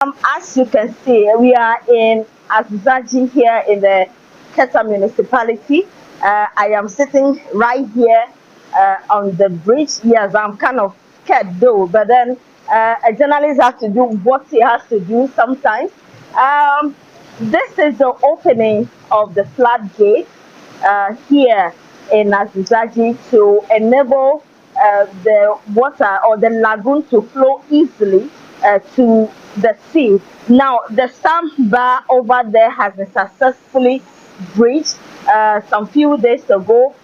As you can see, we are in Azizadzi here in the Keta municipality. I am sitting right here on the bridge. Yes, I'm kind of scared though, but then a journalist has to do what he has to do sometimes. This is the opening of the floodgate here in Azizadzi to enable the water or the lagoon to flow easily to the sea. Now, the sandbar over there has been successfully breached some few days ago.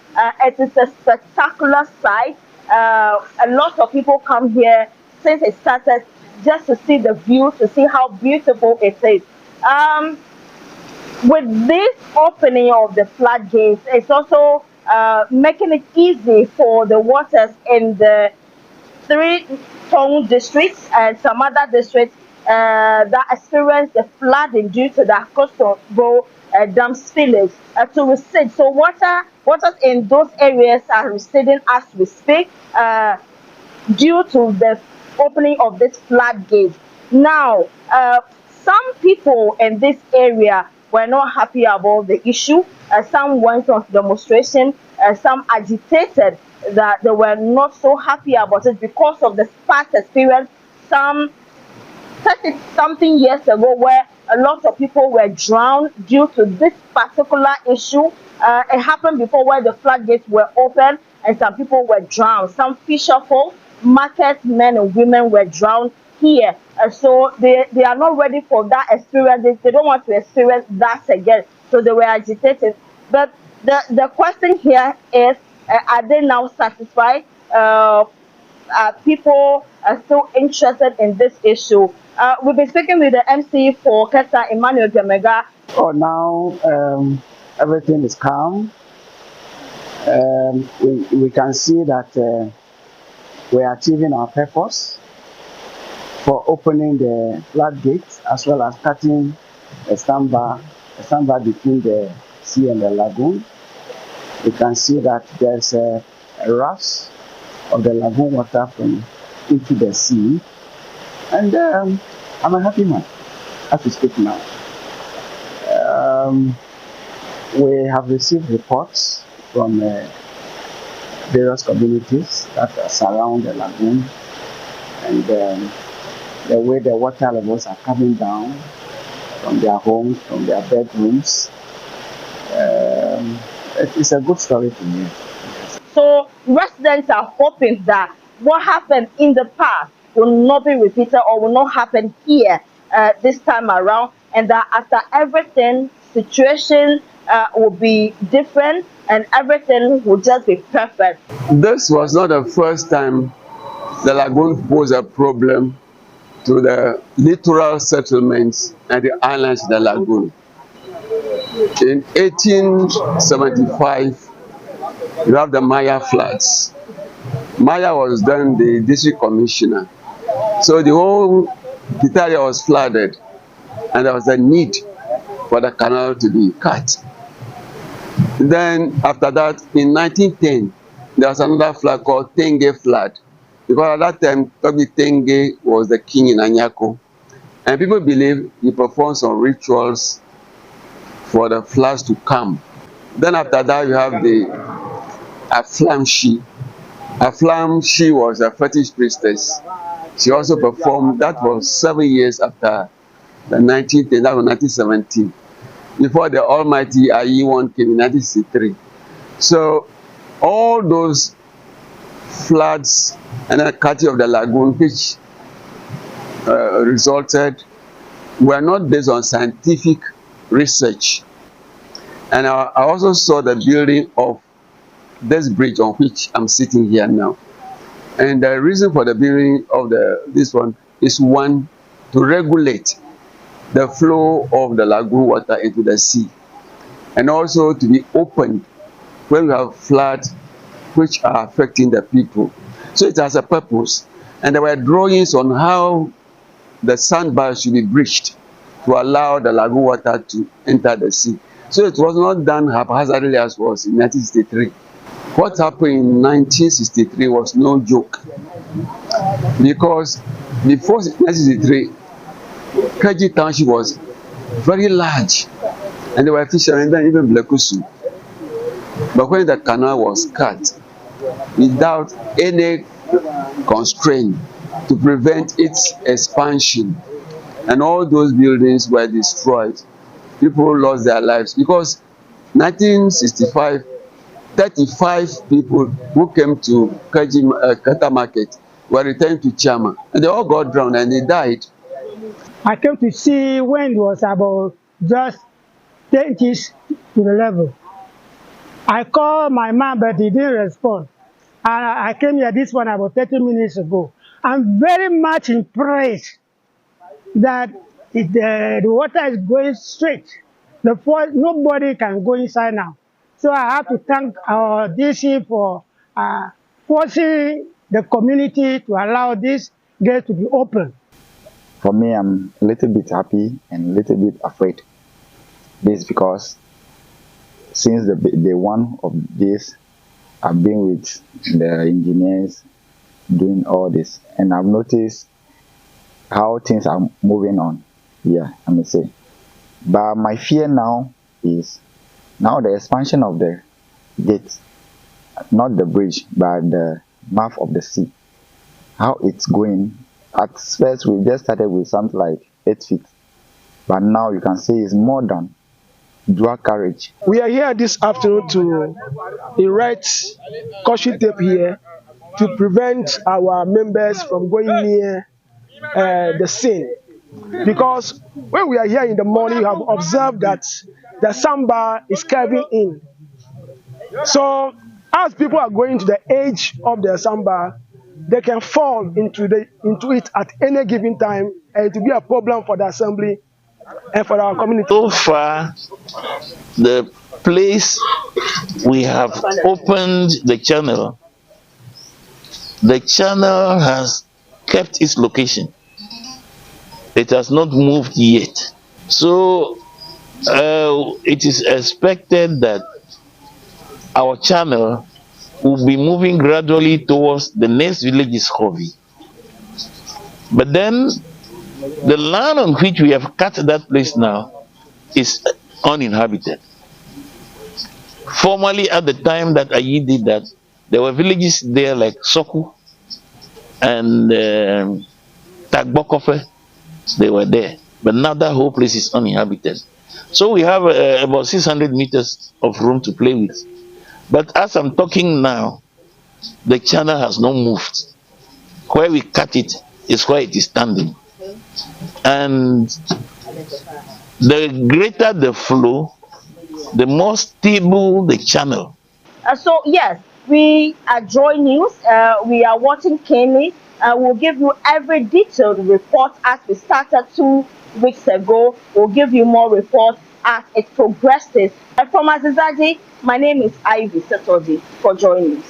It is a spectacular sight. A lot of people come here since it started just to see the view, to see how beautiful it is. With this opening of the floodgates, it's also making it easy for the waters in the three town districts and some other districts that experience the flooding due to the Akosombo Dam Spillage to recede. So waters in those areas are receding as we speak due to the opening of this floodgate. Now, some people in this area were not happy about the issue. Some went on demonstration. Some agitated that they were not so happy about it because of the past experience some 30 something years ago where a lot of people were drowned due to this particular issue. It happened before where the floodgates were open and some people were drowned. Some fisherfolk, market men and women were drowned here. So they are not ready for that experience. They don't want to experience that again. So they were agitated. But the question here is, are they now satisfied? People are still interested in this issue. We've been speaking with the MC for Keta, Emmanuel Gemega. Oh, now everything is calm. We can see that we are achieving our purpose for opening the floodgates as well as cutting a sandbar between the sea and the lagoon. We can see that there's a rush of the lagoon water from into the sea, and I'm a happy man as we speak now. We have received reports from various communities that surround the lagoon, and the way the water levels are coming down from their homes, from their bedrooms. It's a good story to me. So residents are hoping that what happened in the past will not be repeated or will not happen here this time around, and that after everything, situation will be different and everything will just be perfect. This was not the first time the lagoon posed a problem to the littoral settlements and the islands of the lagoon. In 1875, you have the Maya floods. Maya was then the district commissioner. So the whole Keta was flooded, and there was a need for the canal to be cut. Then after that, in 1910, there was another flood called Tenge flood. Because at that time, Tobi Tenge was the king in Anyako. And people believe he performed some rituals for the floods to come. Then after that, you have the Aflamshi. Aflamshi was a fetish priestess. She also performed, that was 7 years after the 1910, that was 1917. Before the almighty Ayi came in 1963. So all those floods and the cutting of the lagoon, which resulted, were not based on scientific research. And I also saw the building of this bridge on which I'm sitting here now. And the reason for the building of this one is, one, to regulate the flow of the lagoon water into the sea, and also to be opened when we have floods which are affecting the people. So it has a purpose. And there were drawings on how the sandbar should be breached to allow the lagoon water to enter the sea. So it was not done haphazardly as was in 1963. What happened in 1963 was no joke, because before 1963, Keji Township was very large, and there were fishermen, then even Blekusu. But when the canal was cut, without any constraint to prevent its expansion, and all those buildings were destroyed, people lost their lives because 1965, 35 people who came to Keta market were returned to Chama, and they all got drowned and they died. I came to see when it was about just 10 inches to the level. I called my man, but he didn't respond. And I came here this one about 30 minutes ago. I'm very much impressed that the water is going straight. Nobody can go inside now. So I have to thank our DC for forcing the community to allow this gate to be open. For me, I'm a little bit happy and a little bit afraid. This is because since the day one of this, I've been with the engineers doing all this, and I've noticed how things are moving on. Yeah, I may say. But my fear now is now the expansion of the gate, not the bridge, but the mouth of the sea. How it's going. At first, we just started with something like 8 feet, but now you can see it's more than dual carriage. We are here this afternoon to erect caution tape here to prevent our members from going near the scene. Because when we are here in the morning, you have observed that the sandbar is curving in. So as people are going to the edge of the sandbar, they can fall into it at any given time, and it will be a problem for the assembly and for our community. So far, the place we have opened the channel has kept its location. It has not moved yet. So it is expected that our channel will be moving gradually towards the next village is Hovi. But then the land on which we have cut that place now is uninhabited. Formerly, at the time that Ayi did that, there were villages there like Soku and Tagbokofe. They were there. But now that whole place is uninhabited. So we have about 600 meters of room to play with. But as I'm talking now, the channel has not moved. Where we cut it is where it is standing. And the greater the flow, the more stable the channel. So yes, we are Joy News. We are watching keenly. We'll give you every detailed report as we started 2 weeks ago. We'll give you more reports as it progresses. From Azizadzi, my name is Ivy Setodi for Joy News.